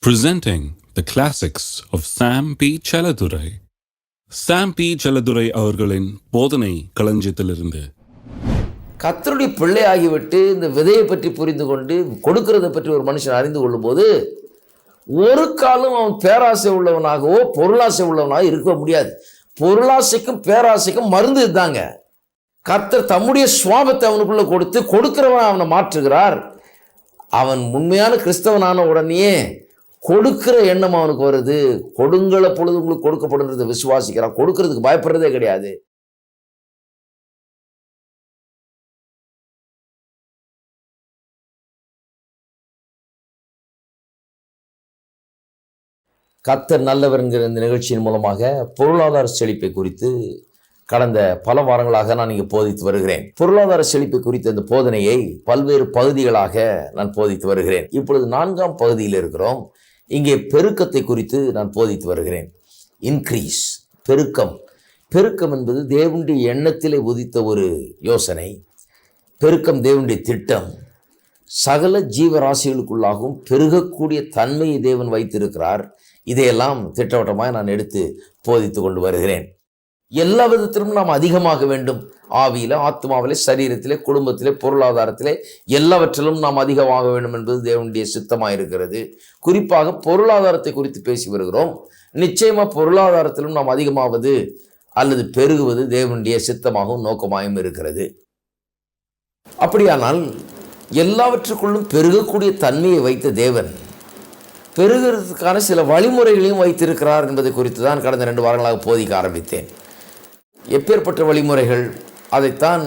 Presenting the classics of Sam P. Chaladurai. Sam P. Chaladurai அவர்களின் போதனை களஞ்சியத்திலிருந்து. கர்த்தருடைய பிள்ளை ஆகிவிட்டு இந்த விதையை பற்றி புரிந்து கொண்டு கொடுக்கிறதை பற்றி ஒரு மனுஷன் அறிந்து கொள்ளும் போது ஒரு காலம் அவன் பேராசை உள்ளவனாகவோ பொருளாசை உள்ளவனாக இருக்க முடியாது. பொருளாசைக்கும் பேராசைக்கும் மருந்து இருந்தாங்க. கர்த்தர் தம்முடைய சுவாபத்தை அவனுக்குள்ள கொடுத்து கொடுக்கிறவன் அவனை மாற்றுகிறார். அவன் உண்மையான கிறிஸ்தவனான உடனே கொடுக்கிற எண்ணம் அவனுக்கு வருது. கொடுங்கள பொழுது உங்களுக்கு கொடுக்கப்படுன்றதை விசுவாசிக்கிறான். கொடுக்கறதுக்கு பயப்படுறதே கிடையாது. கர்த்தர் நல்லவர்ங்கிற இந்த நிகழ்ச்சியின் மூலமாக பொருளாதார செழிப்பை குறித்து கடந்த பல வாரங்களாக நான் இங்கே போதித்து வருகிறேன். பொருளாதார செழிப்பை குறித்த இந்த போதனையை பல்வேறு பகுதிகளாக நான் போதித்து வருகிறேன். இப்பொழுது 4ஆம் பகுதியில் இருக்கிறோம். இங்கே பெருக்கத்தை குறித்து நான் போதித்து வருகிறேன். இன்க்ரீஸ், பெருக்கம். பெருக்கம் என்பது தேவனுடைய எண்ணத்திலே உதித்த ஒரு யோசனை. பெருக்கம் தேவனுடைய திட்டம். சகல ஜீவராசிகளுக்குள்ளாகவும் பெருகக்கூடிய தன்மையை தேவன் வைத்திருக்கிறார். இதையெல்லாம் திட்டவட்டமாக நான் எடுத்து போதித்து கொண்டு வருகிறேன். எல்லா விதத்திலும் நாம் அதிகமாக வேண்டும். ஆவியில, ஆத்மாவிலே, சரீரத்திலே, குடும்பத்திலே, பொருளாதாரத்திலே, எல்லாவற்றிலும் நாம் அதிகமாக வேண்டும் என்பது தேவனுடைய சித்தமாக இருக்கிறது. குறிப்பாக பொருளாதாரத்தை குறித்து பேசி வருகிறோம். நிச்சயமாக பொருளாதாரத்திலும் நாம் அதிகமாவது அல்லது பெருகுவது தேவனுடைய சித்தமாகவும் நோக்கமாகவும் இருக்கிறது. அப்படியானால் எல்லாவற்றுக்குள்ளும் பெருகக்கூடிய தன்மையை வைத்த தேவன் பெருகிறதுக்கான சில வழிமுறைகளையும் வைத்திருக்கிறார் என்பதை குறித்து தான் கடந்த 2 வாரங்களாக போதிக்க ஆரம்பித்தேன். எப்பேற்பட்ட வழிமுறைகள்? அதைத்தான்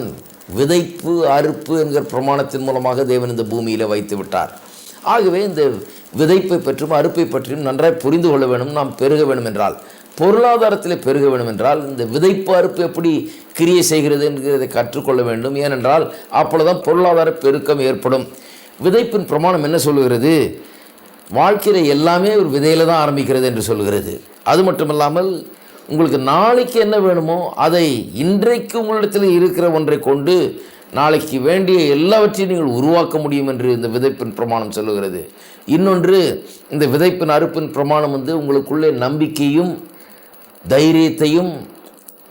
விதைப்பு அறுப்பு என்கிற பிரமாணத்தின் மூலமாக தேவன் இந்த பூமியில் வைத்து விட்டார். ஆகவே இந்த விதைப்பை பற்றியும் அறுப்பை பற்றியும் நன்றாய் புரிந்து கொள்ள வேண்டும். நாம் பெருக வேண்டும் என்றால், பொருளாதாரத்தில் பெருக வேண்டும் என்றால் இந்த விதைப்பு அறுப்பு எப்படி கிரியை செய்கிறது என்கிறதை கற்றுக்கொள்ள வேண்டும். ஏனென்றால் அப்பொழுதுதான் பொருளாதார பெருக்கம் ஏற்படும். விதைப்பின் பிரமாணம் என்ன சொல்லுகிறது? வாழ்க்கையில் எல்லாமே ஒரு விதையில் தான் ஆரம்பிக்கிறது என்று சொல்கிறது. அது மட்டுமல்லாமல் உங்களுக்கு நாளைக்கு என்ன வேணுமோ அதை இன்றைக்கு உங்களிடத்தில் இருக்கிற ஒன்றை கொண்டு நாளைக்கு வேண்டிய எல்லாவற்றையும் நீங்கள் உருவாக்க முடியும் என்று இந்த விதைப்பின் பிரமாணம் சொல்லுகிறது. இன்னொன்று, இந்த விதைப்பின் அறுப்பின் பிரமாணம் உங்களுக்குள்ளே நம்பிக்கையும் தைரியத்தையும்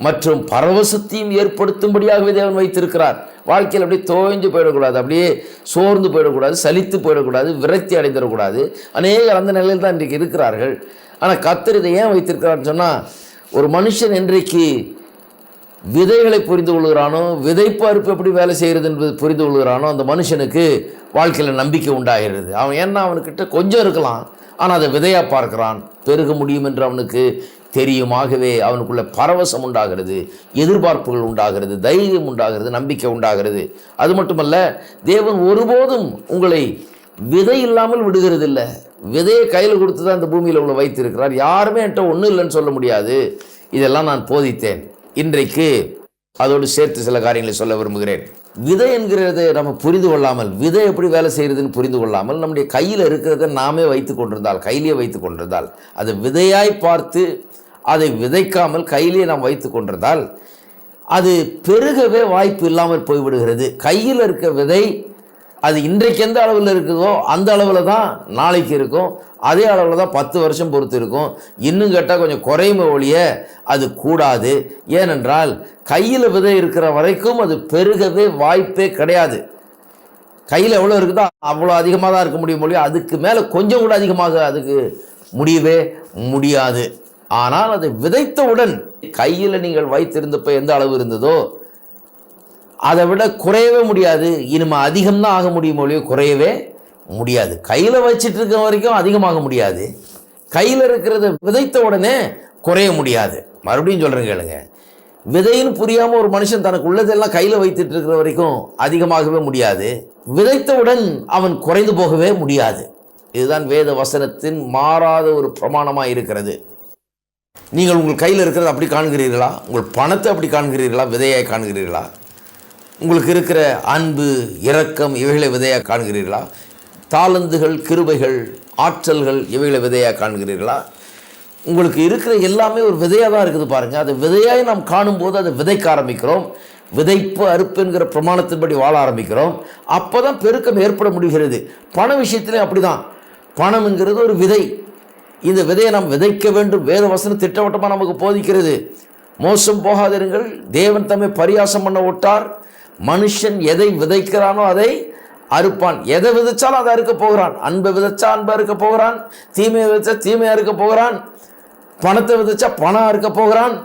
மற்றும் பரவசத்தையும் ஏற்படுத்தும்படியாகவே தேவன் வைத்திருக்கிறார். வாழ்க்கையில் அப்படியே தோய்ந்து போயிடக்கூடாது, அப்படியே சோர்ந்து போயிடக்கூடாது, சலித்து போயிடக்கூடாது, விரக்தி அடைந்துடக்கூடாது. அநேகர் அந்த நிலையில் தான் இன்றைக்கு இருக்கிறார்கள். ஆனால் கர்த்தர் இதை ஏன் வைத்திருக்கிறார்னு சொன்னால், ஒரு மனுஷன் இன்றைக்கு விதைகளை புரிந்து கொள்கிறானோ, விதைப்பு அறுப்பு எப்படி வேலை செய்கிறது என்பது புரிந்து கொள்கிறானோ, அந்த மனுஷனுக்கு வாழ்க்கையில் நம்பிக்கை உண்டாகிறது. அவன் ஏன்னா அவனுக்கிட்ட கொஞ்சம் இருக்கலாம், ஆனால் அதை விதையாக பார்க்கிறான். பெருக முடியும் என்று அவனுக்கு தெரியுமாகவே அவனுக்குள்ள பரவசம் உண்டாகிறது, எதிர்பார்ப்புகள் உண்டாகிறது, தைரியம் உண்டாகிறது, நம்பிக்கை உண்டாகிறது. அது மட்டுமல்ல, தேவன் ஒருபோதும் உங்களை விதை இல்லாமல் விடுகிறது இல்லை. விதையை கையில் கொடுத்து தான் இந்த பூமியில் உள்ள வைத்திருக்கிறார். யாருமே என்கிட்ட ஒன்றும் இல்லைன்னு சொல்ல முடியாது. இதெல்லாம் நான் போதித்தேன். இன்றைக்கு அதோடு சேர்த்து சில காரியங்களை சொல்ல விரும்புகிறேன். விதை என்கிறதை நம்ம புரிந்து கொள்ளாமல், விதை எப்படி வேலை செய்கிறதுன்னு புரிந்து கொள்ளாமல், நம்முடைய கையில் இருக்கிறத நாமே வைத்து கொண்டிருந்தால், கையிலேயே வைத்து கொண்டிருந்தால், அது விதையாய் பார்த்து அதை விதைக்காமல் கையிலேயே நாம் வைத்து கொண்டிருந்தால் அது பெருகவே வாய்ப்பு இல்லாமல் போய்விடுகிறது. கையில் இருக்க விதை அது இன்றைக்கு எந்த அளவில் இருக்குதோ அந்த அளவில் தான் நாளைக்கு இருக்கும். அதே அளவில் தான் 10 வருஷம் பொறுத்து இருக்கும். இன்னும் கேட்டால் கொஞ்சம் குறையுமே ஒழிய அது கூடாது. ஏனென்றால் கையில் விதை இருக்கிற வரைக்கும் அது பெருகவே வாய்ப்பே கிடையாது. கையில் எவ்வளோ இருக்குதோ அவ்வளோ அதிகமாக தான் இருக்க முடியும் ஒழிய அதுக்கு மேலே கொஞ்சம் கூட அதிகமாக அதுக்கு முடியவே முடியாது. ஆனால் அதை விதைத்தவுடன் கையில் நீங்கள் வைத்திருந்தப்போ எந்த அளவு இருந்ததோ அதை விட குறையவே முடியாது. இனிமே அதிகம்தான் ஆக முடியும் ஒழிய குறையவே முடியாது. கையில் வச்சிட்டு இருக்க வரைக்கும் அதிகமாக முடியாது. கையில் இருக்கிறத விதைத்த உடனே குறைய முடியாது. மறுபடியும் சொல்கிறேன் கேளுங்க. விதைன்னு புரியாமல் ஒரு மனுஷன் தனக்கு உள்ளதெல்லாம் கையில் வைத்துட்டு இருக்கிற வரைக்கும் அதிகமாகவே முடியாது. விதைத்தவுடன் அவன் குறைந்து போகவே முடியாது. இதுதான் வேத வசனத்தின் மாறாத ஒரு பிரமாணமாக இருக்கிறது. நீங்கள் உங்கள் கையில் இருக்கிறத அப்படி காண்கிறீர்களா? உங்கள் பணத்தை அப்படி காண்கிறீர்களா? விதையாய் காண்கிறீர்களா? உங்களுக்கு இருக்கிற அன்பு, இரக்கம் இவைகளை விதையாக காண்கிறீர்களா? தாளந்துகள், கிருபைகள், ஆற்றல்கள் இவைகளை விதையாக காண்கிறீர்களா? உங்களுக்கு இருக்கிற எல்லாமே ஒரு விதையாக தான் இருக்குது பாருங்கள். அதை விதையாய் நாம் காணும்போது அதை விதைக்க ஆரம்பிக்கிறோம். விதைப்பு அறுப்பு என்கிற பிரமாணத்தின்படி வாழ ஆரம்பிக்கிறோம். அப்போ தான் பெருக்கம் ஏற்பட முடிகிறது. பண விஷயத்திலே அப்படி தான். பணம் என்கிறது ஒரு விதை. இந்த விதையை நாம் விதைக்க வேண்டும். வேத வசனம் திட்டவட்டமாக நமக்கு போதிக்கிறது. மோசம் போகாதிருங்கள், தேவன் தம்மை பரியாசம் பண்ண விட்டார். மனுஷன் எதை விதைக்கிறானோ அதை அறுப்பான். எதை விதைச்சாலும் அதை அறுக்க போகிறான். அன்பை விதைச்சா அன்பை அறுக்க போகிறான், தீமையை விதைச்சா தீமையை அறுக்க போகிறான், பணத்தை விதைச்சா பணம் அறுக்க போகிறான்.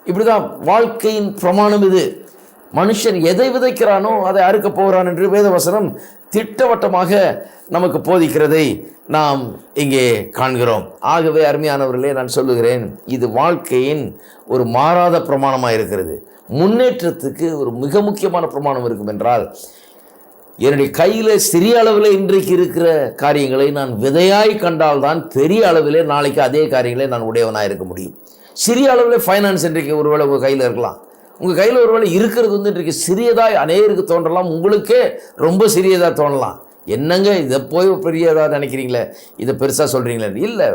இப்படிதான் வாழ்க்கையின் பிரமாணம் இது. மனுஷன் எதை விதைக்கிறானோ அதை அறுக்க போகிறான் என்று வேதவசனம் திட்டவட்டமாக நமக்கு போதிக்கிறதை நாம் இங்கே காண்கிறோம். ஆகவே அருமையானவர்களே, நான் சொல்லுகிறேன், இது வாழ்க்கையின் ஒரு மாறாத பிரமாணமாக இருக்கிறது. முன்னேற்றத்துக்கு ஒரு மிக முக்கியமான பிரமாணம் இருக்கும் என்றால், என்னுடைய கையில் சிறிய அளவில் இன்றைக்கு இருக்கிற காரியங்களை நான் விதையாய் கண்டால்தான் பெரிய அளவிலே நாளைக்கு அதே காரியங்களை நான் உடையவனாக இருக்க முடியும். சிறிய அளவில் ஃபைனான்ஸ் இன்றைக்கு ஒருவேளை உங்கள் கையில் இருக்கலாம். உங்கள் கையில் ஒருவேளை இருக்கிறது இன்றைக்கு சிறியதாய் அநேகருக்கு தோன்றலாம், உங்களுக்கே ரொம்ப சிறியதாக தோணலாம். என்னங்க இதை போய் பெரியதாக நினைக்கிறீங்களே, இதை பெருசாக சொல்கிறீங்களே? இல்லை,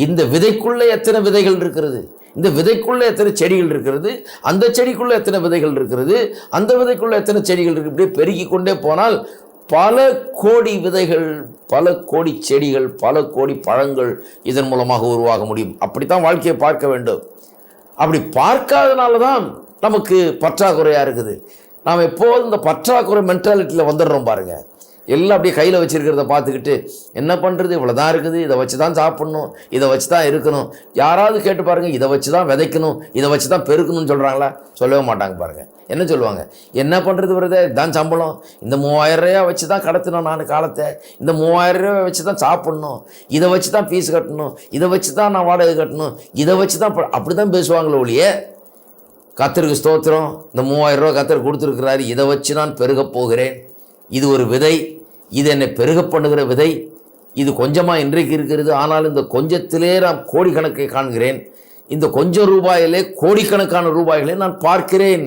இந்த விதைக்குள்ளே எத்தனை விதைகள் இருக்கிறது, இந்த விதைக்குள்ளே எத்தனை செடிகள் இருக்கிறது, அந்த செடிக்குள்ளே எத்தனை விதைகள் இருக்கிறது, அந்த விதைக்குள்ளே எத்தனை செடிகள் இருக்குது, இப்படியே பெருக்கி கொண்டே போனால் பல கோடி விதைகள், பல கோடி செடிகள், பல கோடி பழங்கள் இதன் மூலமாக உருவாக முடியும். அப்படித்தான் வாழ்க்கையை பார்க்க வேண்டும். அப்படி பார்க்காதனால தான் நமக்கு பற்றாக்குறையாக இருக்குது. நாம் எப்போதும் இந்த பற்றாக்குறை மென்டாலிட்டியில் வந்துடுறோம் பாருங்கள். எல்லாம் அப்படியே கையில் வச்சுருக்கிறத பார்த்துக்கிட்டு என்ன பண்ணுறது, இவ்வளோ தான் இருக்குது, இதை வச்சு தான் சாப்பிட்ணும், இதை வச்சு தான் இருக்கணும். யாராவது கேட்டு பாருங்கள், இதை வச்சு தான் விதைக்கணும், இதை வச்சு தான் பெருக்கணும்னு சொல்கிறாங்களா? சொல்லவே மாட்டாங்க பாருங்கள். என்ன சொல்லுவாங்க? என்ன பண்ணுறது வருதே, இதுதான் சம்பளம், இந்த 3000 ரூபா வச்சு தான் கடத்தணும் நான் காலத்தை, இந்த 3000 ரூபா வச்சு தான் சாப்பிட்ணும், இதை வச்சு தான் ஃபீஸ் கட்டணும், இதை வச்சு தான் நான் வாடகை கட்டணும், இதை வச்சு தான் அப்படி தான் பேசுவாங்களே ஒழிய, கர்த்தருக்கு ஸ்தோத்திரம், இந்த 3000 ரூபா கர்த்தர் கொடுத்துருக்கிறாரு, இதை வச்சு நான் பெருகப் போகிறேன், இது ஒரு விதை, இது என்னை பெருக பண்ணுகிற விதை, இது கொஞ்சமாக இன்றைக்கு இருக்கிறது, ஆனால் இந்த கொஞ்சத்திலே நான் கோடிக்கணக்கை காண்கிறேன், இந்த கொஞ்சம் ரூபாயிலே கோடிக்கணக்கான ரூபாய்களை நான் பார்க்கிறேன்,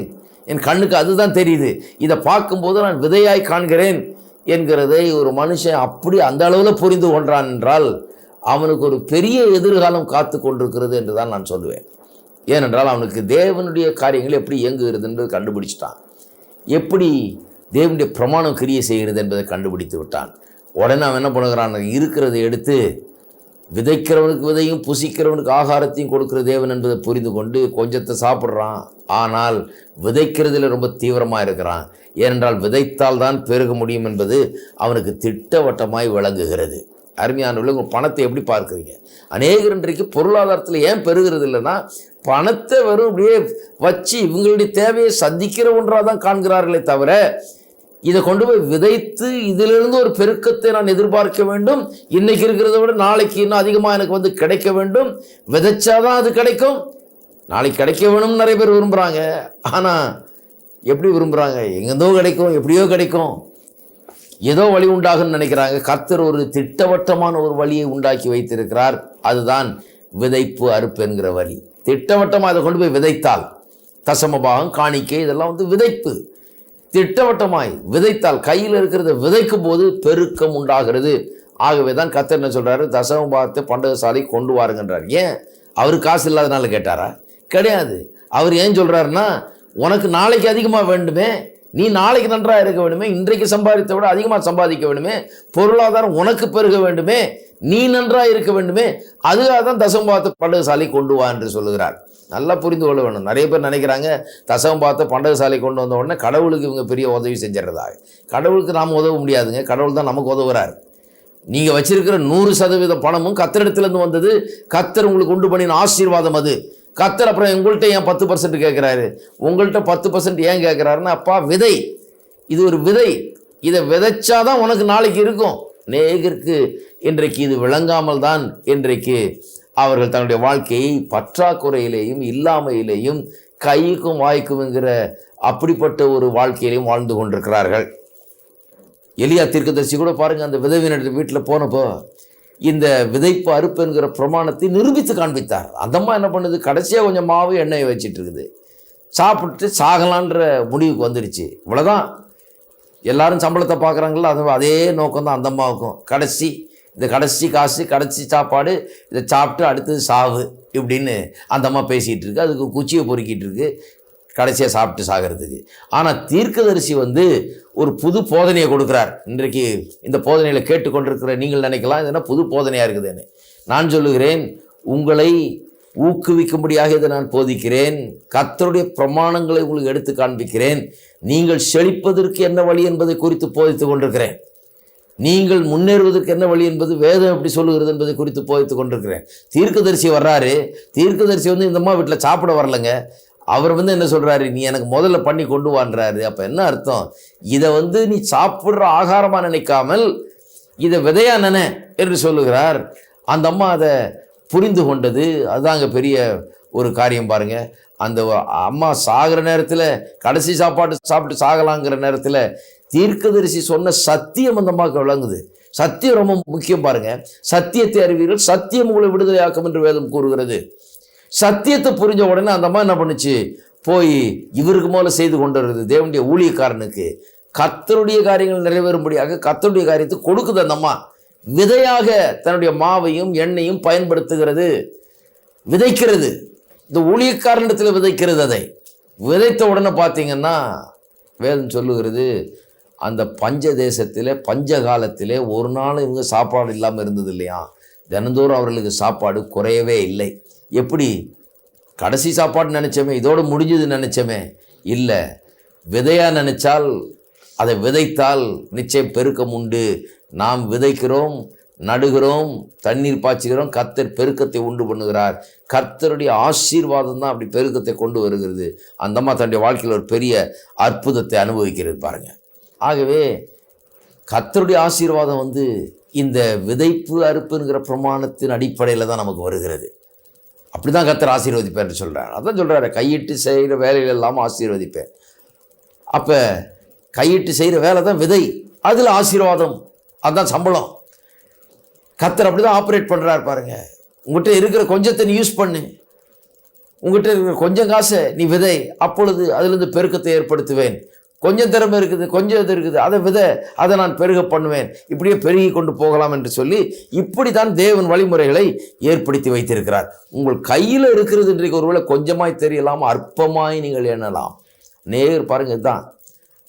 என் கண்ணுக்கு அதுதான் தெரியுது, இதை பார்க்கும்போது நான் விதையாய் காண்கிறேன் என்கிறதை ஒரு மனுஷன் அப்படி அந்த அளவில் புரிந்து கொண்டான் என்றால் அவனுக்கு ஒரு பெரிய எதிர்காலம் காத்து கொண்டிருக்கிறது என்று தான் நான் சொல்லுவேன். ஏனென்றால் அவனுக்கு தேவனுடைய காரியங்கள் எப்படி இயங்குகிறது என்பதை கண்டுபிடிச்சிட்டான், எப்படி தேவனுடைய பிரமாணம் கிரியை செய்கிறது என்பதை கண்டுபிடித்து விட்டான். உடனே அவன் என்ன பண்ணுகிறான், இருக்கிறதை எடுத்து விதைக்கிறவனுக்கு விதையும் புசிக்கிறவனுக்கு ஆகாரத்தையும் கொடுக்குற தேவன் என்பதை புரிந்து கொண்டு கொஞ்சத்தை சாப்பிட்றான். ஆனால் விதைக்கிறதுல ரொம்ப தீவிரமாக இருக்கிறான். ஏனென்றால் விதைத்தால் தான் பெருக முடியும் என்பது அவனுக்கு திட்டவட்டமாய் விளங்குகிறது. அருமையானவர்களே, உங்கள் பணத்தை எப்படி பார்க்குறீங்க? அநேகர் இன்றைக்கு பொருளாதாரத்தில் ஏன் பெருகிறது இல்லைன்னா, பணத்தை வெறும் அப்படியே வச்சு இவங்களுடைய தேவையை சந்திக்கிற ஒன்றாக தான் காண்கிறார்களே தவிர, இதை கொண்டு போய் விதைத்து இதிலிருந்து ஒரு பெருக்கத்தை நான் எதிர்பார்க்க வேண்டும், இன்னைக்கு இருக்கிறத விட நாளைக்கு இன்னும் அதிகமாக எனக்கு வந்து கிடைக்க வேண்டும், விதைச்சாதான் அது கிடைக்கும், நாளைக்கு கிடைக்க வேணும்னு நிறைய பேர் விரும்புகிறாங்க. ஆனால் எப்படி விரும்புகிறாங்க? எங்கேருந்தோ கிடைக்கும், எப்படியோ கிடைக்கும், ஏதோ வழி உண்டாகுன்னு நினைக்கிறாங்க. கர்த்தர் ஒரு திட்டவட்டமான ஒரு வழியை உண்டாக்கி வைத்திருக்கிறார். அதுதான் விதைப்பு அறுப்பு என்கிற வழி. திட்டவட்டமாக அதை கொண்டு போய் விதைத்தால், தசமபாகம் காணிக்கை இதெல்லாம் வந்து விதைப்பு. திட்டவட்டமாய் விதைத்தால், கையில் இருக்கிறத விதைக்கும் போது பெருக்கம் உண்டாகிறது. ஆகவே தான் கர்த்தர் என்ன சொல்கிறாரு, தசமபாகத்தை பண்டகசாலை கொண்டு வாருங்கன்றார். ஏன்? அவர் காசு இல்லாதனால கேட்டாரா? கிடையாது. அவர் ஏன் சொல்கிறாருன்னா, உனக்கு நாளைக்கு அதிகமாக வேண்டுமே, நீ நாளைக்கு நன்றாக இருக்க வேண்டுமே, இன்றைக்கு சம்பாதித்த விட அதிகமாக சம்பாதிக்க வேண்டுமே, பொருளாதாரம் உனக்கு பெருக வேண்டுமே, நீ நன்றாக இருக்க வேண்டுமே, அதுக்காக தான் தசமபாகத்தை பண்டகசாலை கொண்டு வா என்று சொல்லுகிறார். நல்லா புரிந்து கொள்ள வேண்டும். நிறைய பேர் நினைக்கிறாங்க தசமபாகத்தை பண்டகசாலை கொண்டு வந்த உடனே கடவுளுக்கு இவங்க பெரிய உதவி செஞ்சிடறதாக. கடவுளுக்கு நாம் உதவ முடியாதுங்க, கடவுள் தான் நமக்கு உதவுறார். நீங்கள் வச்சிருக்கிற 100% பணமும் கர்த்தரிடத்திலிருந்து வந்தது, கர்த்தர் உங்களுக்கு உண்டு பண்ணின ஆசீர்வாதம் அது. கர்த்தர் அப்புறம் உங்கள்கிட்ட ஏன் 10% கேட்குறாரு? உங்கள்கிட்ட 10% ஏன் கேட்குறாருன்னா, அப்பா விதை, இது ஒரு விதை, இதை விதைச்சாதான் உனக்கு நாளைக்கு இருக்கும். அநேகருக்கு இன்றைக்கு இது விளங்காமல் தான் இன்றைக்கு அவர்கள் தன்னுடைய வாழ்க்கையை பற்றாக்குறையிலேயும் இல்லாமையிலேயும் கைக்கும் வாய்க்கும்ங்கிற அப்படிப்பட்ட ஒரு வாழ்க்கையிலையும் வாழ்ந்து கொண்டிருக்கிறார்கள். எலியா தீர்க்கதரிசி கூட பாருங்கள், அந்த விதவியினுடைய வீட்டில் போனப்போ இந்த விதைப்பு அறுப்பு என்கிற பிரமாணத்தை நிரூபித்து காண்பித்தார். அந்தம்மா என்ன பண்ணுது, கடைசியாக கொஞ்சம் மாவு எண்ணெயை வச்சிட்டு இருக்குது, சாப்பிட்டு சாகலான்ற முடிவுக்கு வந்துடுச்சு. இவ்வளோதான், எல்லாரும் சம்பளத்தை பார்க்குறாங்களா, அதே நோக்கம் தான் அந்தம்மாவுக்கும். கடைசி காசு, கடைசி சாப்பாடு, இதை சாப்பிட்டு அடுத்தது சாவு இப்படின்னு அந்தம்மா பேசிகிட்டு இருக்கு. அதுக்கு குச்சியை பொறுக்கிட்டு இருக்கு. கடைசியாக சாப்பிட்டு சாகிறதுக்கு. ஆனால் தீர்க்கதரிசி வந்து ஒரு புது போதனையை கொடுக்குறார். இன்றைக்கு இந்த போதனையில் கேட்டுக்கொண்டிருக்கிற நீங்கள் நினைக்கலாம் இது என்ன புது போதனையாக இருக்குதுன்னு. நான் சொல்லுகிறேன், உங்களை ஊக்குவிக்கும்படியாக இதை நான் போதிக்கிறேன். கர்த்தருடைய பிரமாணங்களை உங்களுக்கு எடுத்து காண்பிக்கிறேன். நீங்கள் செழிப்பதற்கு என்ன வழி என்பதை குறித்து போதித்து கொண்டிருக்கிறேன். நீங்கள் முன்னேறுவதற்கு என்ன வழி என்பது வேதம் எப்படி சொல்லுகிறது என்பதை குறித்து போதித்து கொண்டிருக்கிறேன். தீர்க்கதரிசி வர்றாரு. தீர்க்கதரிசி வந்து இந்த அம்மா வீட்டில் சாப்பிட வரலைங்க. அவர் வந்து என்ன சொல்கிறாரு, நீ எனக்கு முதல்ல பண்ணி கொண்டு வான்றாரு. அப்போ என்ன அர்த்தம், இதை வந்து நீ சாப்பிட்ற ஆகாரமாக நினைக்காமல் இதை விதையா நினை என்று சொல்லுகிறார். அந்த அம்மா அதை புரிந்து கொண்டது. அதுதாங்க பெரிய ஒரு காரியம் பாருங்கள். அந்த அம்மா சாகிற நேரத்தில், கடைசி சாப்பிட்டு சாகலாங்கிற நேரத்தில் தீர்க்கதரிசி சொன்ன சத்தியம் அந்த அம்மாவுக்கு விளங்குது. சத்தியம் ரொம்ப முக்கியம் பாருங்க. சத்தியத்தை அறிவீர்கள், சத்தியம் உங்களை விடுதலையாக்கும் என்று வேதம் கூறுகிறது. சத்தியத்தை புரிஞ்ச உடனே அந்த அம்மா என்ன பண்ணுச்சு, போய் இவருக்கு மேலே செய்து கொண்டு வருது. தேவனுடைய ஊழியக்காரனுக்கு கர்த்தருடைய காரியங்கள் நிறைவேறும்படியாக கர்த்தருடைய காரியத்தை கொடுக்குது. அந்த அம்மா விதையாக தன்னுடைய மாவையும் எண்ணெயும் பயன்படுத்துகிறது, விதைக்கிறது. இந்த ஊழியக்காரனிடத்தில் விதைக்கிறது. அதை விதைத்த உடனே பார்த்தீங்கன்னா வேதம் சொல்லுகிறது, அந்த பஞ்ச தேசத்தில் பஞ்ச காலத்திலே ஒரு நாள் இவங்க சாப்பாடு இல்லாமல் இருந்தது இல்லையா. தினந்தோறும் அவர்களுக்கு சாப்பாடு குறையவே இல்லை. எப்படி கடைசி சாப்பாடு நினச்சோமே, இதோடு முடிஞ்சது நினச்சோமே, இல்லை. விதையாக நினச்சால், அதை விதைத்தால் நிச்சயம் பெருக்கம் உண்டு. நாம் விதைக்கிறோம், நடுகிறோம், தண்ணீர் பாய்ச்சுகிறோம், கர்த்தர் பெருக்கத்தை உண்டு பண்ணுகிறார். கர்த்தருடைய ஆசீர்வாதம் தான் அப்படி பெருக்கத்தை கொண்டு வருகிறது. அந்தம்மா தன்னுடைய வாழ்க்கையில் ஒரு பெரிய அற்புதத்தை அனுபவிக்கிறது பாருங்கள். ஆகவே கர்த்தருடைய ஆசீர்வாதம் வந்து இந்த விதைப்பு அறுப்புங்கிற பிரமாணத்தின் அடிப்படையில் தான் நமக்கு வருகிறது. அப்படி தான் கர்த்தர் ஆசீர்வதிப்பேன் என்று சொல்கிறார். அதான் சொல்கிறாரு, கையிட்டு செய்கிற வேலைகள் எல்லாம் ஆசீர்வதிப்பேன். அப்போ கையிட்டு செய்கிற வேலை தான் விதை, அதில் ஆசீர்வாதம், அதுதான் சம்பளம். கர்த்தர் அப்படி தான் ஆப்ரேட் பண்ணுறாரு பாருங்கள். உங்கள்கிட்ட இருக்கிற கொஞ்சத்தை நீ யூஸ் பண்ணு, உங்கள்கிட்ட இருக்கிற கொஞ்சம் காசை நீ விதை, அப்பொழுது அதிலிருந்து பெருக்கத்தை ஏற்படுத்துவேன். கொஞ்சம் திறமை இருக்குது, கொஞ்சம் இது இருக்குது, அதை விதை, அதை நான் பெருக பண்ணுவேன், இப்படியே பெருகி கொண்டு போகலாம் என்று சொல்லி இப்படி தான் தேவன் வழிமுறைகளை ஏற்படுத்தி வைத்திருக்கிறார். உங்கள் கையில் இருக்கிறது இன்றைக்கு ஒருவேளை கொஞ்சமாய் தெரியலாம், அற்பமாய் நீங்கள் எண்ணலாம். நேர் பாருங்க, இதுதான்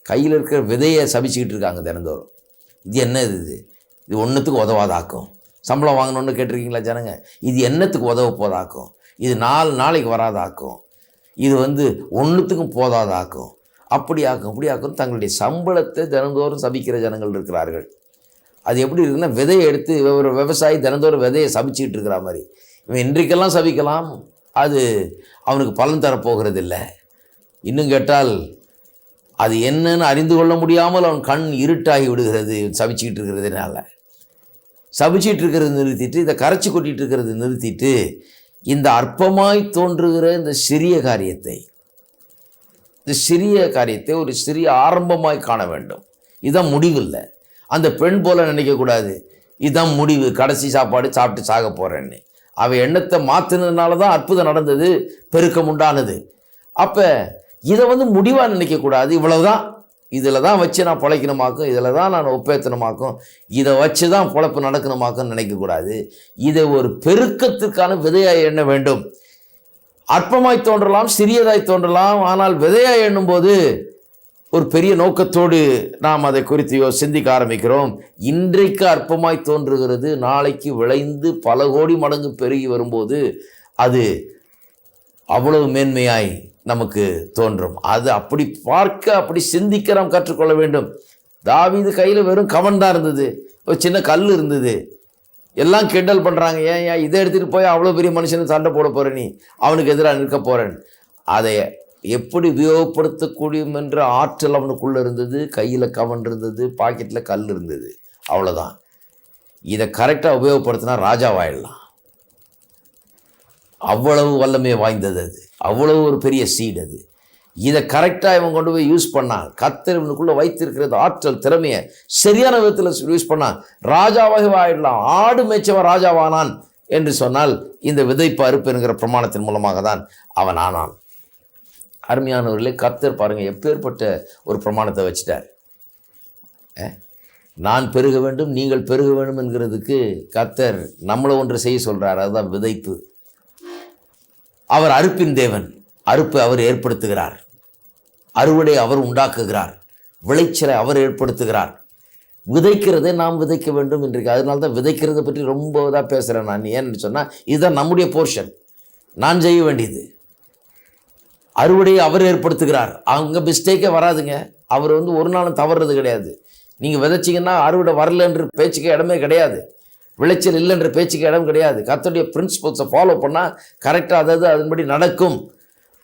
கையில் இருக்கிற விதையை சபிச்சுக்கிட்டு இருக்காங்க தினந்தோறும். இது என்ன இது ஒன்றுத்துக்கு உதவாதாக்கும். சம்பளம் வாங்கணுன்னு கேட்டிருக்கீங்களா ஜனங்க? இது என்னத்துக்கு உதவ போதாக்கும், இது 4 நாளைக்கு வராதாக்கும், இது வந்து ஒன்றுத்துக்கும் போதாதாக்கும், அப்படியாக்கும் தங்களுடைய சம்பளத்தை தினந்தோறும் சபிக்கிற ஜனங்கள் இருக்கிறார்கள். அது எப்படி இருக்குன்னா, விதையை எடுத்து ஒரு விவசாயி தினந்தோறும் விதையை சபிச்சுக்கிட்டு இருக்கிற மாதிரி. இவன் இன்றைக்கெல்லாம் சபிக்கலாம், அது அவனுக்கு பலன் தரப்போகிறது இல்லை. இன்னும் கேட்டால் அது என்னன்னு அறிந்து கொள்ள முடியாமல் அவன் கண் இருட்டாகி விடுகிறது. சபிச்சுக்கிட்டு இருக்கிறதுனால சபிச்சுட்டு இருக்கிறது நிறுத்திட்டு, இதை கரைச்சி கொட்டிகிட்டு இருக்கிறது நிறுத்திட்டு, இந்த அற்பமாய் தோன்றுகிற இந்த சிறிய காரியத்தை ஒரு சிறிய ஆரம்பமாய் காண வேண்டும். இதுதான் முடிவில்லை. அந்த பெண் போல நினைக்கக்கூடாது, இதுதான் முடிவு, கடைசி சாப்பாடு சாப்பிட்டு சாக போகிறேன்னு. அவன் எண்ணத்தை மாற்றினதுனால தான் அற்புதம் நடந்தது, பெருக்கம் உண்டானது. அப்போ இதை வந்து முடிவாக நினைக்கக்கூடாது. இவ்வளவுதான், இதில் தான் வச்சு நான் பிழைக்கணுமாக்கும், இதில் தான் நான் ஒப்பேற்றணுமாக்கும், இதை வச்சு தான் பொழப்பு நடக்கணுமாக்கும்னு நினைக்கக்கூடாது. இதை ஒரு பெருக்கத்திற்கான விதையாய் எண்ண வேண்டும். அற்பமாய் தோன்றலாம், சிறியதாய் தோன்றலாம், ஆனால் விதையாய் எண்ணும்போது ஒரு பெரிய நோக்கத்தோடு நாம் அதை குறித்து சிந்திக்க ஆரம்பிக்கிறோம். இன்றைக்கு அற்பமாய் தோன்றுகிறது, நாளைக்கு விளைந்து பல கோடி மடங்கு பெருகி வரும்போது அது அவ்வளவு மேன்மையாய் நமக்கு தோன்றும். அது அப்படி பார்க்க, அப்படி சிந்திக்க நாம் கற்றுக்கொள்ள வேண்டும். தாவீது கையில் வெறும் கவன் தான் இருந்தது, ஒரு சின்ன கல் இருந்தது. எல்லாம் கிண்டல் பண்ணுறாங்க, ஏன் இதை எடுத்துகிட்டு போய் அவ்வளோ பெரிய மனுஷனுக்கு சண்டை போட போகிற, நீ அவனுக்கு எதிராக நிற்க போகிறேன். அதை எப்படி உபயோகப்படுத்தக்கூடியும் என்ற ஆற்றல் அவனுக்குள்ளே இருந்தது. கையில் கவன் இருந்தது, பாக்கெட்டில் கல் இருந்தது, அவ்வளோதான். இதை கரெக்டாக உபயோகப்படுத்தினா ராஜாவாயிடலாம். அவ்வளவு வல்லமை வாய்ந்தது அது, அவ்வளவு ஒரு பெரிய சீட் அது. இதை கரெக்டாக இவன் கொண்டு போய் யூஸ் பண்ணான். கர்த்தர் இவனுக்குள்ளே வைத்திருக்கிறது ஆற்றல், திறமையை சரியான விதத்தில் யூஸ் பண்ணான், ராஜாவாக ஆயிடலாம். ஆடு மேய்ச்சவன் ராஜாவானான் என்று சொன்னால் இந்த விதைப்பு அறுப்பு என்கிற பிரமாணத்தின் மூலமாக தான் அவன் ஆனான். அருமையானவர்களே, கர்த்தர் பாருங்கள் எப்பேற்பட்ட ஒரு பிரமாணத்தை வச்சிட்டார். நான் பெருக வேண்டும், நீங்கள் பெருக வேண்டும் என்கிறதுக்கு கர்த்தர் நம்மளை ஒன்று செய்ய சொல்கிறார். அதுதான் விதைப்பு. அவர் அறுப்பின் தேவன், அறுப்பு அவர் ஏற்படுத்துகிறார். அறுவடை அவர் உண்டாக்குகிறார், விளைச்சலை அவர் ஏற்படுத்துகிறார். விதைக்கிறதை நாம் விதைக்க வேண்டும் இன்றைக்கு. அதனால தான் விதைக்கிறதை பற்றி ரொம்ப இதாக பேசுகிறேன் நான். ஏன்னு சொன்னால் இதுதான் நம்முடைய போர்ஷன், நான் செய்ய வேண்டியது. அறுவடையை அவர் ஏற்படுத்துகிறார். அங்கே மிஸ்டேக்கே வராதுங்க. அவர் ஒரு நாளும் தவறுறது கிடையாது. நீங்கள் விதைச்சிங்கன்னா அறுவடை வரலன்ற பேச்சுக்கு இடமே கிடையாது, விளைச்சல் இல்லைன்ற பேச்சுக்கு இடம் கிடையாது. கர்த்தருடைய பிரின்சிபல்ஸை ஃபாலோ பண்ணால் கரெக்டாக அதாவது அதன்படி நடக்கும்.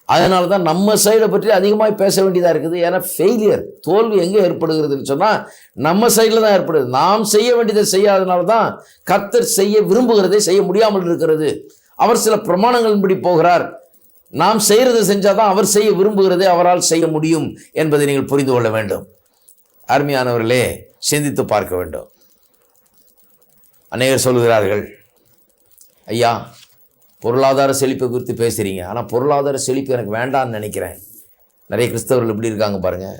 அதனால தான் நம்ம சைடை பற்றி அதிகமாக பேச வேண்டியதாக இருக்குது. ஏன்னா ஃபெயிலியர், தோல்வி எங்கே ஏற்படுகிறதுன்னு சொன்னால் நம்ம சைடில் தான் ஏற்படுது. நாம் செய்ய வேண்டியதை செய்யாதனால தான் கர்த்தர் செய்ய விரும்புகிறதை செய்ய முடியாமல் இருக்கிறது. அவர் சில பிரமாணங்களின்படி போகிறார். நாம் செய்கிறதை செஞ்சால் தான் அவர் செய்ய விரும்புகிறதை அவரால் செய்ய முடியும் என்பதை நீங்கள் புரிந்து கொள்ள வேண்டும். அருமையானவர்களே, சிந்தித்து பார்க்க வேண்டும். அநேகர் சொல்கிறார்கள், ஐயா பொருளாதார செழிப்பை குறித்து பேசுகிறீங்க, ஆனால் பொருளாதார செழிப்பு எனக்கு வேண்டான்னு நினைக்கிறேன். நிறைய கிறிஸ்தவர்கள் இப்படி இருக்காங்க பாருங்கள்.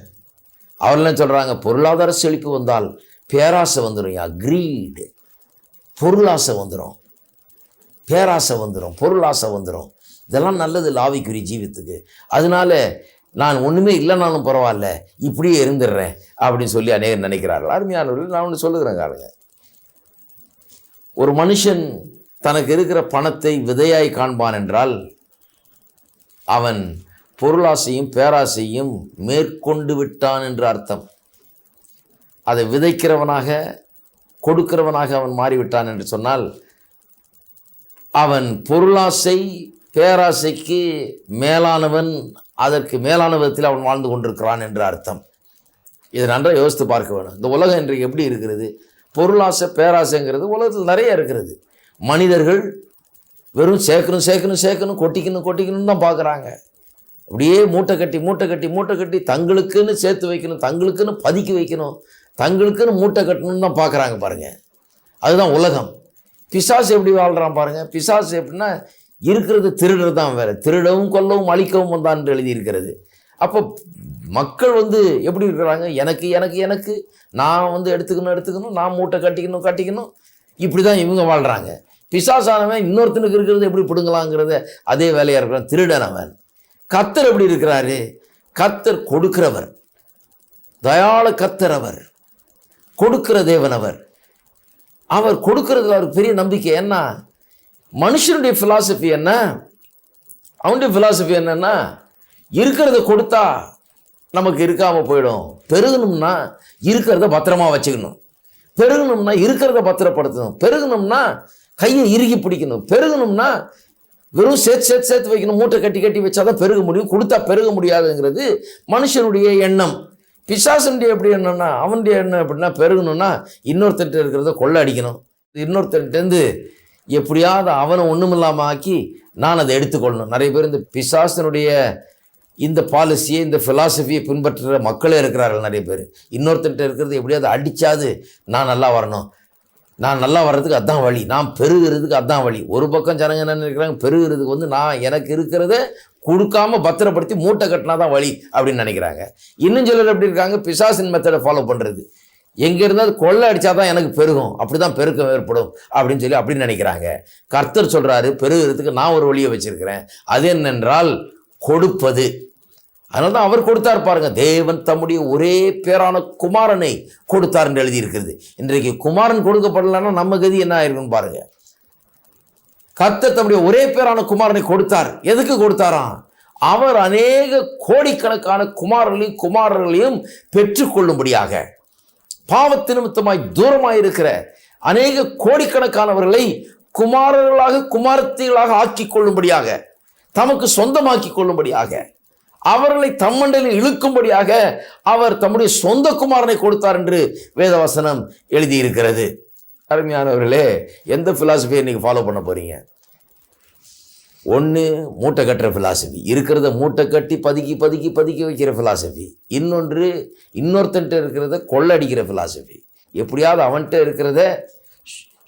அவர்கள்லாம் சொல்கிறாங்க, பொருளாதார செழிப்பு வந்தால் பேராசை வந்துடும். அக்ரீடு, பொருளாசை வந்துடும், பேராசை வந்துடும், பொருளாசை வந்துடும். இதெல்லாம் நல்லது ஆவிக்குரிய ஜீவித்துக்கு. அதனால நான் ஒன்றுமே இல்லைனாலும் பரவாயில்ல, இப்படியே இருந்துடுறேன் அப்படின்னு சொல்லி அநேகர் நினைக்கிறார்கள். அருமையானவர்கள், நான் ஒன்று சொல்லுகிறேன் காருங்க. ஒரு மனுஷன் தனக்கு இருக்கிற பணத்தை விதையாய் காண்பான் என்றால் அவன் பொருளாசையும் பேராசையும் மேற்கொண்டு விட்டான் என்று அர்த்தம். அதை விதைக்கிறவனாக கொடுக்கிறவனாக அவன் மாறிவிட்டான் என்று சொன்னால் அவன் பொருளாசை பேராசைக்கு மேலானவன், அதற்கு மேலான விதத்தில் அவன் வாழ்ந்து கொண்டிருக்கிறான் என்று அர்த்தம். இதை நன்றாக யோசித்து பார்க்க வேணும். இந்த உலகம் இன்றைக்கு எப்படி இருக்கிறது? பொருளாசை பேராசைங்கிறது உலகத்தில் நிறைய இருக்கிறது. மனிதர்கள் வெறும் சேர்க்கணும் கொட்டிக்கணும் தான் பார்க்குறாங்க. அப்படியே மூட்டை கட்டி தங்களுக்குன்னு சேர்த்து வைக்கணும், தங்களுக்குன்னு பதுக்கி வைக்கணும், தங்களுக்குன்னு மூட்டை கட்டணும்னு தான் பார்க்குறாங்க பாருங்கள். அதுதான் உலகம். பிசாசு எப்படி வாழ்கிறான் பாருங்கள். பிசாசு எப்படின்னா இருக்கிறது திருடுறது தான், வேறு திருடவும் கொல்லவும் அழிக்கவும் வந்தான் என்று எழுதியிருக்கிறது. அப்போ மக்கள் எப்படி இருக்கிறாங்க? எனக்கு நான் எடுத்துக்கணும், நான் மூட்டை கட்டிக்கணும், இப்படி தான் இவங்க வாழ்கிறாங்க. பிசாசானவன் இன்னொருத்தனுக்கு இருக்கிறது எப்படி பிடுங்கலாங்கிறத அதே வேலையாக இருக்கிறான், திருடனவன். கர்த்தர் எப்படி இருக்கிறாரு? கர்த்தர் கொடுக்கிறவர், தயாள கர்த்தர், அவர் கொடுக்கிற தேவன். அவர் கொடுக்கறதுல அவருக்கு பெரிய நம்பிக்கை. என்ன மனுஷனுடைய ஃபிலாசபி என்ன? அவனுடைய ஃபிலாசபி என்னன்னா, இருக்கிறத கொடுத்தா நமக்கு இருக்காமல் போயிடும். பெருகணும்னா இருக்கிறத பத்திரமா வச்சுக்கணும், பெருகணும்னா இருக்கிறத பத்திரப்படுத்தணும், பெருகணும்னா கையை இறுகி பிடிக்கணும், பெருகணும்னா வெறும் சேர்த்து வைக்கணும், மூட்டை கட்டி வச்சாதான் பெருக முடியும், கொடுத்தா பெருக முடியாதுங்கிறது மனுஷனுடைய எண்ணம். பிசாசனுடைய எப்படி எண்ணம்னா, அவனுடைய எண்ணம் எப்படின்னா, பெருகணும்னா இன்னொருத்தட்ட இருக்கிறத கொள்ளை அடிக்கணும், இன்னொருத்தர்கிட்டேருந்து எப்படியாவது அவனை ஒன்றுமில்லாமல் ஆக்கி நான் அதை எடுத்துக்கொள்ளணும். நிறைய பேர் இந்த பிசாசனுடைய இந்த பாலிசியை, இந்த ஃபிலாசபியை பின்பற்றுற மக்களே இருக்கிறார்கள் நிறைய பேர். இன்னொருத்தர்கிட்ட இருக்கிறது எப்படியாவது அடித்தாது நான் நல்லா வரணும், நான் நல்லா வர்றதுக்கு அதுதான் வழி, நான் பெருகிறதுக்கு அதுதான் வழி. ஒரு பக்கம் ஜனங்க என்ன நினைக்கிறாங்க, பெருகிறதுக்கு நான் எனக்கு இருக்கிறத கொடுக்காம பத்திரப்படுத்தி மூட்டை கட்டினா தான் வழி அப்படின்னு நினைக்கிறாங்க. இன்னும் சிலர் எப்படி இருக்காங்க, பிசாசின் மெத்தடை ஃபாலோ பண்ணுறது. எங்கே இருந்தால் கொள்ளை அடித்தா தான் எனக்கு பெருகும், அப்படி தான் பெருக்கம் ஏற்படும் அப்படின்னு சொல்லி அப்படின்னு நினைக்கிறாங்க. கர்த்தர் சொல்கிறாரு, பெருகிறதுக்கு நான் ஒரு வழியை வச்சுருக்கிறேன். அது என்னென்றால் கொடுப்பது. அதனால தான் அவர் கொடுத்தார் பாருங்க. தேவன் தம்முடைய ஒரே பேரான குமாரனை கொடுத்தார் என்று எழுதியிருக்கிறது. இன்றைக்கு குமாரன் கொடுக்கப்படலைன்னா நம்ம கதி என்ன ஆயிருக்குன்னு பாருங்க. கர்த்தர் தம்முடைய ஒரே பேரான குமாரனை கொடுத்தார். எதுக்கு கொடுத்தாராம்? அவர் அநேக கோடிக்கணக்கான குமாரர்களையும் பெற்றுக்கொள்ளும்படியாக, பாவத்து நிமித்தமாய் தூரமாயிருக்கிற அநேக கோடிக்கணக்கானவர்களை குமாரர்களாக குமாரத்திகளாக ஆக்கி கொள்ளும்படியாக, தமக்கு சொந்தமாக்கி கொள்ளும்படியாக, அவர்களை தம்மண்டலில் இழுக்கும்படியாக அவர் தம்முடைய சொந்த குமாரனை கொடுத்தார் என்று வேதவசனம் எழுதியிருக்கிறது. அருமையானவர்களே, எந்த ஃபிலாசபியை நீங்கள் ஃபாலோ பண்ண போகிறீங்க? ஒன்று மூட்டை கட்டுற ஃபிலாசபி, இருக்கிறத மூட்டை கட்டி பதுக்கி வைக்கிற ஃபிலாசபி. இன்னொன்று இன்னொருத்தன்ட்ட இருக்கிறத கொள்ளடிக்கிற ஃபிலாசபி. எப்படியாவது அவன்கிட்ட இருக்கிறத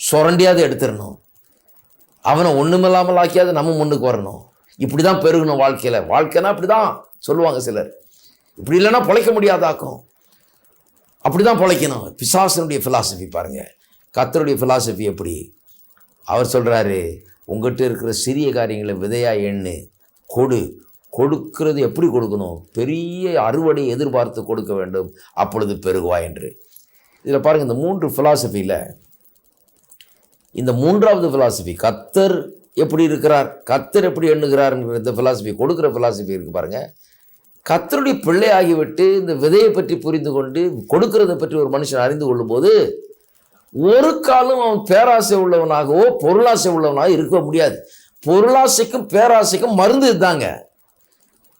சுரண்டியாவது எடுத்துடணும், அவனை ஒன்றுமில்லாமல் ஆக்கியாவது நம்ம முன்னுக்கு வரணும். இப்படி தான் பெருகணும் வாழ்க்கையில். வாழ்க்கைனா அப்படி தான் சொல்லுவாங்க சிலர். இப்படி இல்லைன்னா பிழைக்க முடியாதாக்கும், அப்படி தான் பிழைக்கணும். பிசாசனுடைய ஃபிலாசபி பாருங்கள். கர்த்தருடைய ஃபிலாசபி எப்படி? அவர் சொல்கிறாரு, உங்கள்கிட்ட இருக்கிற சிறிய காரியங்களை விதையாக எண்ணு, கொடுக்கிறது எப்படி கொடுக்கணும்? பெரிய அறுவடை எதிர்பார்த்து கொடுக்க வேண்டும், அப்பொழுது பெருகுவா என்று. இதில் பாருங்கள், இந்த 3 ஃபிலாசபியில் இந்த 3வது ஃபிலாசபி, கர்த்தர் எப்படி இருக்கிறார், கர்த்தர் எப்படி எண்ணுகிறார்ங்கிற இந்த ஃபிலாசபி, கொடுக்குற ஃபிலாசபி இருக்குது பாருங்கள். கர்த்தருடைய பிள்ளை ஆகிவிட்டு இந்த விதையை பற்றி புரிந்து கொண்டு கொடுக்கிறதை பற்றி ஒரு மனுஷன் அறிந்து கொள்ளும்போது ஒரு காலம் அவன் பேராசை உள்ளவனாகவோ பொருளாசை உள்ளவனாக இருக்க முடியாது. பொருளாசைக்கும் பேராசைக்கும் மருந்து இதுதாங்க.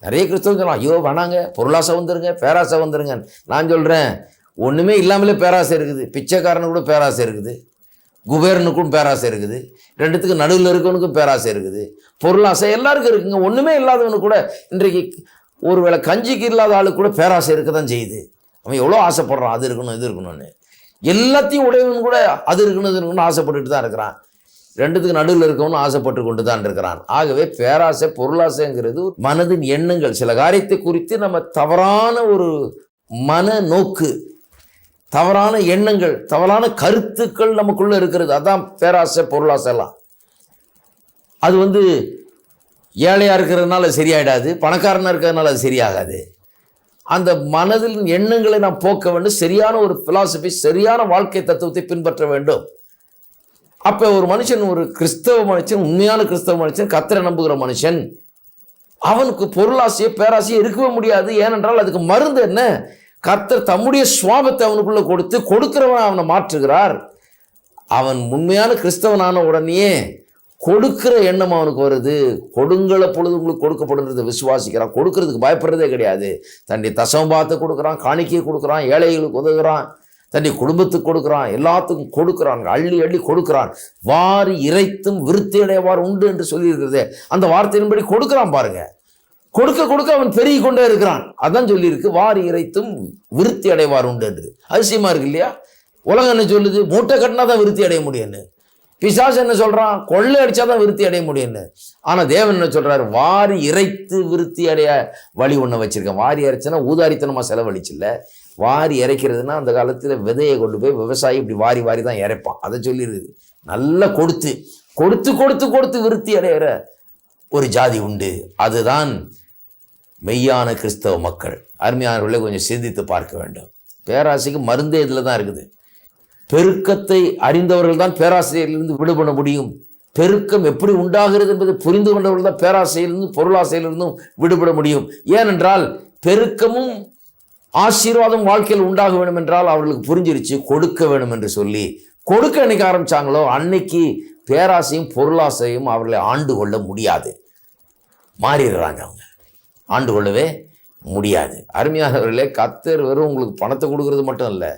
நிறைய கிறிஸ்தவங்க சொல்லலாம், ஐயோ வேணாங்க, பொருளாசை வந்துருங்க, பேராசை வந்துருங்க. நான் சொல்கிறேன், ஒன்றுமே இல்லாமலே பேராசை இருக்குது. பிச்சைக்காரனு கூட பேராசை இருக்குது, குபேரனுக்கும் பேராசை இருக்குது, ரெண்டுத்துக்கு நடுவில் இருக்கவனுக்கும் பேராசை இருக்குது, பொருளாசை எல்லாருக்கும் இருக்குங்க. ஒன்றுமே இல்லாதவனு கூட இன்றைக்கு ஒருவேளை கஞ்சிக்கு இல்லாத ஆளுக்கு கூட பேராசை இருக்க தான் செய்யுது. அவன் எவ்வளோ ஆசைப்படுறான், அது இருக்கணும் இது இருக்கணும்னு. எல்லாத்தையும் உடையவன் கூட அது இருக்கணும் இது இருக்கணும்னு ஆசைப்பட்டுட்டு தான் இருக்கிறான். ரெண்டுத்துக்கு நடுவில் இருக்கவனும் ஆசைப்பட்டு கொண்டு தான் இருக்கிறான். ஆகவே பேராசை பொருளாசைங்கிறது மனதின் எண்ணங்கள், சில காரியத்தை குறித்து நம்ம தவறான ஒரு மன நோக்கு, தவறான எண்ணங்கள், தவறான கருத்துக்கள் நமக்குள்ளே இருக்கிறது. அதான் பேராசை பொருளாசை எல்லாம். அது ஏழையாக இருக்கிறதுனால சரியாயிடாது, பணக்காரனாக இருக்கிறதுனால அது சரியாகாது. அந்த மனதில் எண்ணங்களை நாம் போக்க வேண்டும். சரியான ஒரு பிலாசபி, சரியான வாழ்க்கை தத்துவத்தை பின்பற்ற வேண்டும். அப்போ ஒரு மனுஷன், ஒரு கிறிஸ்தவ மனுஷன், உண்மையான கிறிஸ்தவ மனுஷன், கர்த்தரை நம்புகிற மனுஷன், அவனுக்கு பொருளாசையோ பேராசையோ இருக்கவே முடியாது. ஏனென்றால் அதுக்கு மருந்து என்ன? கர்த்தர் தம்முடைய சுவாபத்தை அவனுக்குள்ளே கொடுத்து கொடுக்கிறவன் அவனை மாற்றுகிறார். அவன் உண்மையான கிறிஸ்தவனான உடனே கொடுக்கிற எண்ணம் அவனுக்கு வருது. கொடுங்கள பொழுது உங்களுக்கு கொடுக்கப்படுறதை விசுவாசிக்கிறான். கொடுக்கறதுக்கு பயப்படுறதே கிடையாது. தன்னுடைய தசமபாகத்தை கொடுக்குறான், காணிக்கையை கொடுக்குறான், ஏழைகளுக்கு உதவுகிறான், தன்னுடைய குடும்பத்துக்கு கொடுக்குறான், எல்லாத்துக்கும் கொடுக்குறான், அள்ளி அள்ளி கொடுக்குறான். வாரி இறைத்தும் விருத்தி அடைவார் உண்டு என்று சொல்லியிருக்கிறது. அந்த வார்த்தையின்படி கொடுக்குறான் பாருங்க. கொடுக்க கொடுக்க அவன் பெருகி கொண்டே இருக்கிறான். அதான் சொல்லியிருக்கு, வாரி இறைத்தும் விருத்தி அடைவார் உண்டு என்று. அதிசயமா இருக்கு இல்லையா? உலகம் என்ன சொல்லுது? மூட்டை கட்டினா தான் விருத்தி அடைய முடியும்னு. பிசாசு என்ன சொல்றான்? கொள்ளை அடிச்சாதான் விருத்தி அடைய முடியும்னு. ஆனா தேவன் என்ன சொல்றாரு? வாரி இறைத்து விருத்தி அடைய வழி ஒண்ணு வச்சிருக்கேன். வாரி இறைச்சுன்னா ஊதாரித்தனமா செலவழிச்சில்ல. வாரி இறைக்கிறதுனா அந்த காலத்துல விதையை கொண்டு போய் விவசாயி இப்படி வாரி வாரி தான் இறைப்பான். அதை சொல்லிடுது. நல்லா கொடுத்து கொடுத்து கொடுத்து கொடுத்து விருத்தி அடைகிற ஒரு ஜாதி உண்டு. அதுதான் மெய்யான கிறிஸ்தவ மக்கள். அருமையானவர்களை கொஞ்சம் சிந்தித்து பார்க்க வேண்டும். பேராசைக்கு மருந்தே இதில் தான் இருக்குது. பெருக்கத்தை அறிந்தவர்கள் தான் பேராசையிலிருந்து விடுபட முடியும். பெருக்கம் எப்படி உண்டாகிறது என்பதை புரிந்து கொண்டவர்கள் தான் பேராசையிலிருந்தும் பொருளாசையிலிருந்தும் விடுபட முடியும். ஏனென்றால் பெருக்கமும் ஆசீர்வாதம் வாழ்க்கையில் உண்டாக வேண்டும் என்றால் அவர்களுக்கு புரிஞ்சிருச்சு கொடுக்க வேண்டும் என்று சொல்லி. கொடுக்க என்னைக்கு ஆரம்பிச்சாங்களோ அன்னைக்கு பேராசையும் பொருளாசையும் அவர்களை ஆண்டு கொள்ள முடியாது. மாறிடுறாங்க, அவங்க ஆண்டு கொள்ளவே முடியாது. அருமையானவர்களே, கர்த்தர் வெறும் உங்களுக்கு பணத்தை கொடுக்கறது மட்டும் இல்லை,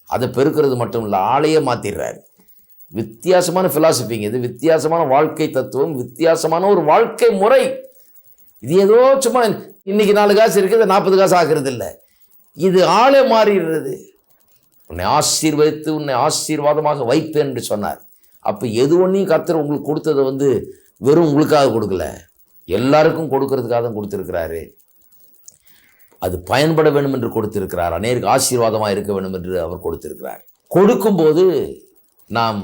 அதை பெருக்கிறது மட்டும் இல்லை, ஆளையே மாற்றிடுறாரு. வித்தியாசமான ஃபிலாசபிங்க இது, வித்தியாசமான வாழ்க்கை தத்துவம், வித்தியாசமான ஒரு வாழ்க்கை முறை. இது ஏதோ சும்மா இன்னைக்கு 4 காசு இருக்குது 40 காசு ஆகிறது இல்லை. இது ஆளே மாறிடுறது. உன்னை ஆசீர்வதித்து உன்னை ஆசீர்வாதமாக வைப்பேன் என்று சொன்னார். அப்போ எது ஒன்றையும் கர்த்தர் உங்களுக்கு கொடுத்ததை வெறும் உங்களுக்காக கொடுக்கல, எல்லாருக்கும் கொடுக்கறதுக்காக தான் கொடுத்துருக்கிறாரு. அது பயன்பட வேண்டும் என்று கொடுத்திருக்கிறார். அநேருக்கு ஆசீர்வாதமாக இருக்க வேண்டும் என்று அவர் கொடுத்திருக்கிறார். கொடுக்கும்போது நாம்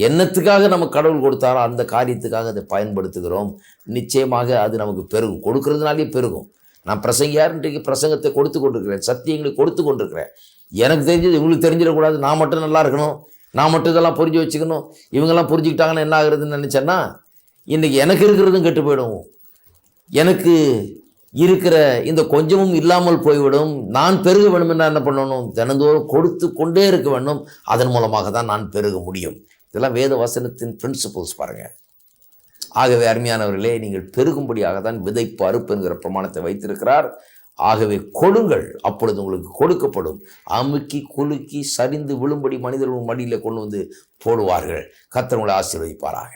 என்னத்துக்காக நம்ம கடவுள் கொடுத்தாரோ அந்த காரியத்துக்காக அதை பயன்படுத்துகிறோம். நிச்சயமாக அது நமக்கு பெருகும். கொடுக்கறதுனாலே பெருகும். நான் பிரசங்கியார் இன்றைக்கு பிரசங்கத்தை கொடுத்து கொண்டிருக்கிறேன், சத்தியங்களை கொடுத்து கொண்டிருக்கிறேன். எனக்கு தெரிஞ்சது இவங்களுக்கு தெரிஞ்சிடக்கூடாது, நான் மட்டும் நல்லா இருக்கணும், நான் மட்டும் இதெல்லாம் புரிஞ்சு வச்சுக்கணும், இவங்கெல்லாம் புரிஞ்சுக்கிட்டாங்கன்னா என்ன ஆகுறதுன்னு நினச்சேன்னா இன்றைக்கி எனக்கு இருக்கிறதும் கெட்டு போயிடும். எனக்கு இருக்கிற இந்த கொஞ்சமும் இல்லாமல் போய்விடும். நான் பெருக வேண்டும் என்றால் என்ன பண்ணணும்? தினந்தோறும் கொடுத்து கொண்டே இருக்க வேண்டும். அதன் மூலமாக தான் நான் பெருக முடியும். இதெல்லாம் வேத வசனத்தின் பிரின்சிபல்ஸ் பாருங்கள். ஆகவே அருமையானவர்களே, நீங்கள் பெருகும்படியாக தான் விதைப்பு அறுப்பு என்கிற பிரமாணத்தை வைத்திருக்கிறார். ஆகவே கொடுங்கள், அப்பொழுது உங்களுக்கு கொடுக்கப்படும். அமுக்கி குலுக்கி சரிந்து விழும்படி மனிதர்கள் மடியில் கொண்டு வந்து போடுவார்கள். கர்த்தர் உங்களை ஆசீர்வதிப்பாராக.